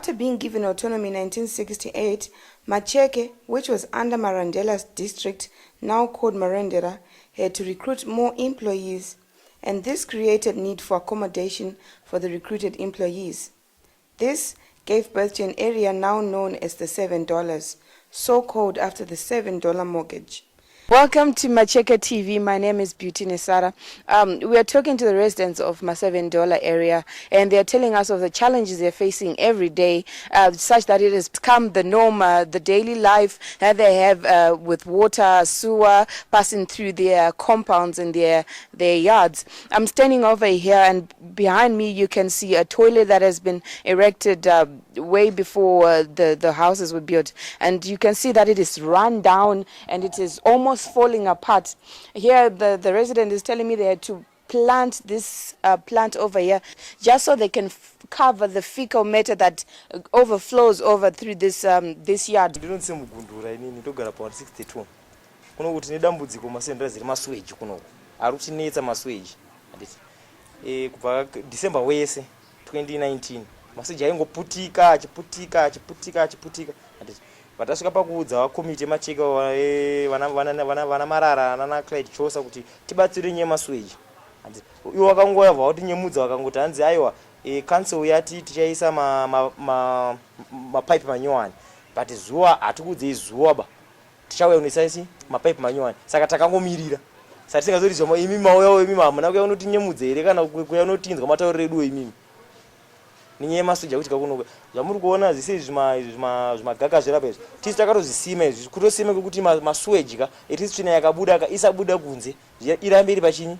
After being given autonomy in 1968, Macheke, which was under Marandela's district, now called Marandera, had to recruit more employees, and this created need for accommodation for the recruited employees. This gave birth to an area now known as the $7, so called after the $7 mortgage. Welcome to Macheke TV. My name is Beauty Nesara. We are talking to the residents of $7 area, and they are telling us of the challenges they're facing every day, such that it has become the norm, the daily life that they have with water, sewer passing through their compounds and their yards. I'm standing over here, and behind me you can see a toilet that has been erected way before the houses were built, and you can see that it is run down and it is almost falling apart. Here the resident is telling me they had to plant this plant over here just so they can cover the fecal matter that overflows over through this yard. December wese 2019 maseji aingoputika achiputika vatasvika pakuudza vakomiti Macheke vana marara nana Clyde Chosa kuti tibatsire nyemasweji iwo vakangoyabva kuti nyemudza vakangoti hanzi aiwa council yati tichaisa mapipe manyowani, but zuva hatikuudzei zuva ba tichauya kunoisa mapipe manyowani, saka takangomirira sati tingazoti imi mauyawo imi hamuna kuya unoti nyemudza here kana kuya unotinzwa matauriro edu imimi ninyaya yemasweji akuti kakunoka zvamuri kuona zvise zvimagaka zvirapa izvi tisi takatozvisima izvi kutosima kwekuti masweji ka etisi tsvina yakabuda ka isabuda kunze irambe iri pachinyi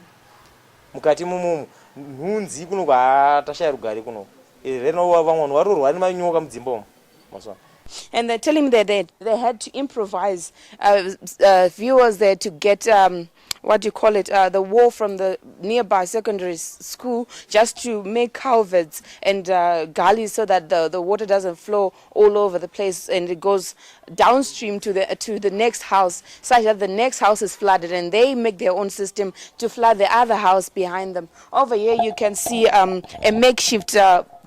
mukati mumomo nhunzi kunoku hatashaya rugare kunoku reno vamwe vanhu varorwa nemanyoka mudzimba umo maswa. And they're telling me that they had to improvise viewers there to get the wall from the nearby secondary school just to make culverts and gullies so that the water doesn't flow all over the place and it goes downstream to the next house, such that the next house is flooded and they make their own system to flood the other house behind them. Over here you can see a makeshift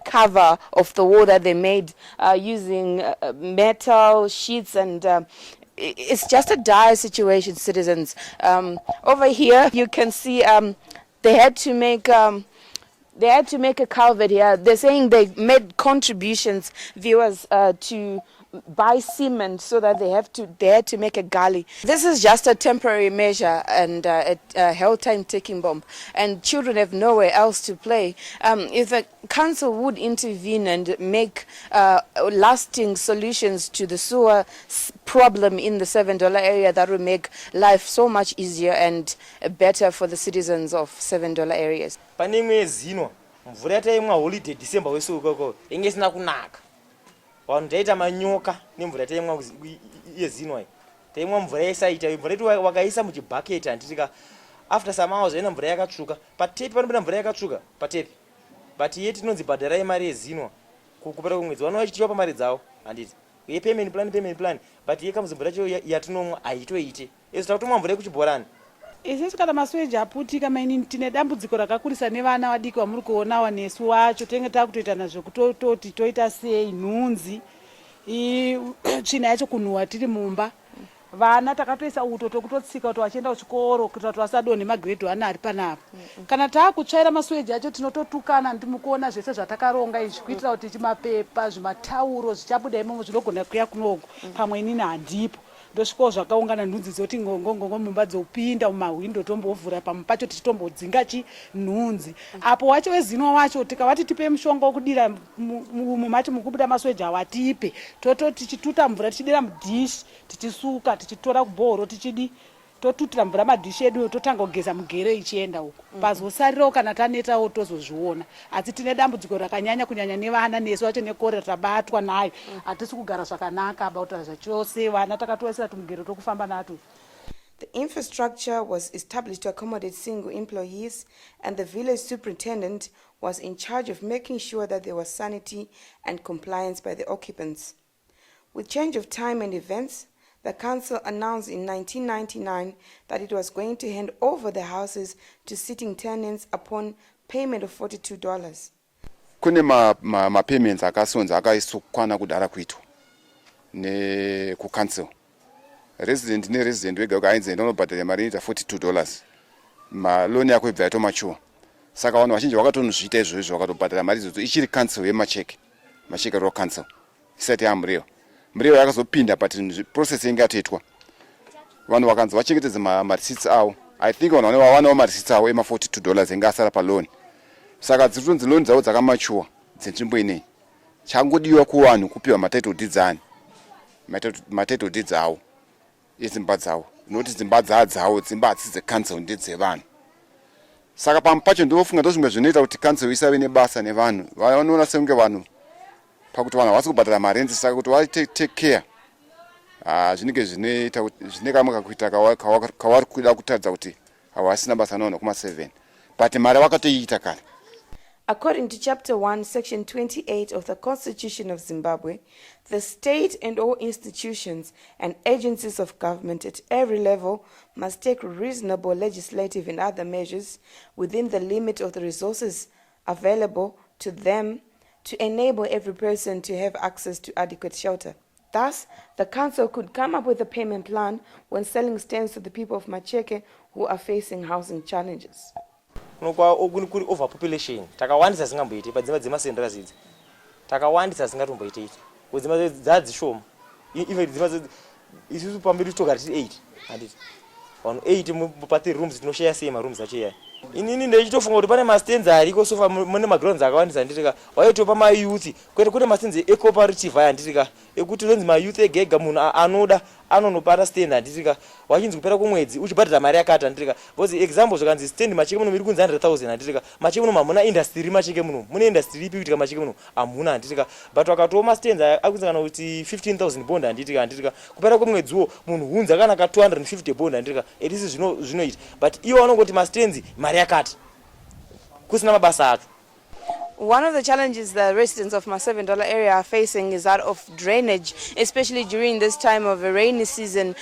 cover of the wall that they made using metal sheets, and it's just a dire situation, citizens. Over here you can see they had to make a culvert here. They're saying they made contributions, viewers, to buy cement so that they had to make a gully. This is just a temporary measure and a held time ticking bomb, and children have nowhere else to play. If the council would intervene and make lasting solutions to the sewer problem in the $7 area, that would make life so much easier and better for the citizens of $7 areas. Panimwe zino mvura yataimwa holiday December wese ukoko inge sina kunaka. Vanhu taita manyoka nemvura taimwa yezinwa iyi. Taimwa mvura yasaita mvura yedu wakaisa muchibhaketi handitika after some hours ena mvura yakatsvuka patepi panopinda mvura yakatsvuka patepi, but yeti tinonzi bhadharai mari yezinwa kupera kumwedzi vanova vachitiva pamari dzavo handiti ye payment plan, but ye kamuzi mvura yacho yatinomwa haitoite izvo takutomwa mvura yekuchibhorani. Isusu kana masweji aputika maini tine dambudziko rakakurisa nevana vadiki vamuri kuonawa nesu wacho tenge takutoita nazvo kutoti toita sei nhunzi tsvina yacho kunhuhwa tiri mumba, vana takatoisa uto tokutotsika kuti vachienda kuchikoro kuitira kuti vasadonhe magiredi 1 ari panapa. Kana taakutsvaira masweji acho tinototukana ndimukuona zvese zvatakaronga izvi kuitira kuti chimapepa zvimatauro zvichabuda imomo zvinogona kuya kunoku pamwe inini handipo. Ndosvikawo zvakaungana nhunzi dzoti ngongongongo mumba dzopinda mumahwindo tombovhura pamwe pacho tichitombodzinga nhunzi apo wacho wezinwa wacho tikavati tipe mushonga wokudira mumati mukubuda masweji awatipe tichituta mvura tichidira mudhishi tichisuka tichitora kubhoro tichidi totutira mvura madhishi edu totanga kugeza mugere ichienda uko pazosarirawo kana tanetawo tozozviona. Asi tine dambudziko rakanyanya kunyanya nevana nesu vacho nekorera tabatwa nayo hatisi kugara zvakanaka abautaura zvachose vana takatoisira tumugero tokufamba nato. The infrastructure was established to accommodate single employees, and the village superintendent was in charge of making sure that there was sanity and compliance by the occupants. With change of time and events, the council announced in 1999 that it was going to hand over the houses to sitting tenants upon payment of $42. kune payments akasonza akaisokwana kudara kuitwa nekucancel resident neresident wega wega ainzi ndinobhadhara mari inoita $42 maloni yako ibva yatomachua saka vanhu vazhinji vakatonozviita izvozvo vakatobhadhara mari idzodzo ichiri cancel yemacheke macheke ro cancel isati yamuriwo muriwo yakazopinda but process inge yatoitwa vanhu vakanzi vachengetedze marisits avo I think vanhu vawanawo marisits avo ema$42 inge asara paloni saka dziritonzi loni dzavo dzakamachua dzenzvimbo inei changodiwa kuvanhu kupiwa matitle deeds ani matitle deeds avo edzimba dzavo noti dzimba dzavo dzimba hadzisi dzecancel ndedzevanhu saka pamwe pacho ndinofunga ndozvimwe zvinoita kuti cancel isave nebasa nevanhu vanoona sekunge vanhu pakuti vanhu havasi kubhadhara marenzi saka kuti take care zvinenge zvinoita zvine kamwe kakuita kavari kuda kutaridza kuti havasina basa naona kuma7 but mari vakatoiita kare. According to Chapter 1, Section 28 of the Constitution of Zimbabwe, the state and all institutions and agencies of government at every level must take reasonable legislative and other measures within the limit of the resources available to them to enable every person to have access to adequate shelter. Thus, the council could come up with a payment plan when selling stands to the people of Macheke who are facing housing challenges. Kuri overpopulation takawandisa zingamboiti padzimba dzemasendera zidzi takawandisa zingatomboita kudzimba dzadzishoma even dzimba isusu pamberi togara tiri 8 handiti vanhu 8 pa3 rooms tinoshare same rooms acho iya inini ndechitofunga kuti pane mastands ariko sofa mune magrounds akawandisa nditika waitopa mayouth kwete kune mastands ecooperative aya nditika ekuti nonzi mayouth egega munhu anoda anonopata stand handitika wachinzi kupera kwemwedzi uchibhadhara mari yakati handitika because example zvakanzi stand macheke muno miri kunzi 100,000 handitika macheke muno hamuna industry macheke muno mune industry ipi kuitika macheke muno hamuna handitika but wakatoma stands akunzikana kuti 15,000 bond handitika kupera kwemwedziwo munhu hunzi akanaka 250 bond handitika etisi zvinoita but iwo vanongoti mastands mari yakati kusina mabasa acho. One of the challenges the residents of Ma7 area are facing is that of drainage, especially during this time of a rainy season.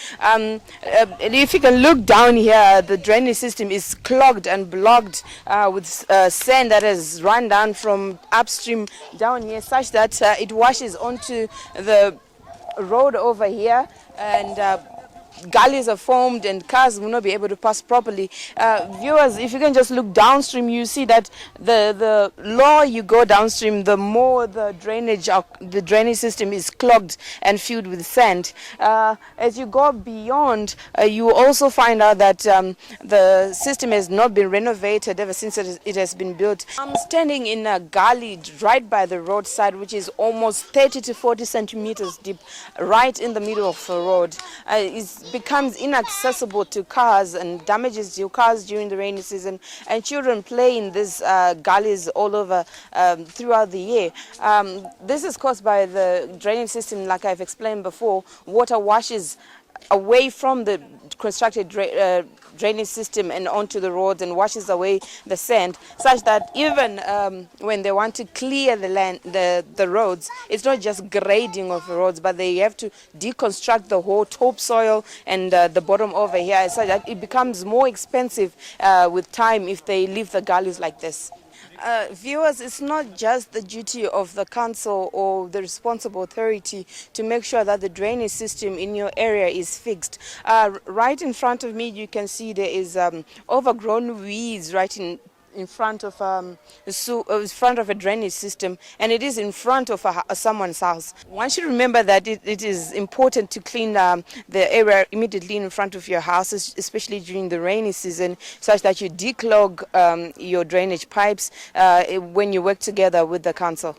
If you can look down here, the drainage system is clogged and blocked with sand that has run down from upstream down here, such that it washes onto the road over here, and gullies are formed and cars will not be able to pass properly. Viewers, if you can just look downstream, you see that the lower you go downstream, the more the drainage system is clogged and filled with sand. As you go beyond, you also find out that the system has not been renovated ever since it has been built. I'm standing in a gully right by the roadside, which is almost 30 to 40 centimeters deep, right in the middle of the road. It becomes inaccessible to cars and damages your cars during the rainy season, and children play in these gullies all over throughout the year. This is caused by the drainage system. Like I've explained before, water washes away from the constructed drainage system and onto the roads and washes away the sand, such that even when they want to clear the roads, it's not just grading of the roads, but they have to deconstruct the whole topsoil and the bottom over here, such that it becomes more expensive with time if they leave the gullies like this. Viewers, it's not just the duty of the council or the responsible authority to make sure that the drainage system in your area is fixed. Right in front of me, you can see there is overgrown weeds right in front of a drainage system, and it is in front of someone's house. One should remember that it is important to clean the area immediately in front of your house, especially during the rainy season, such that you declog your drainage pipes when you work together with the council.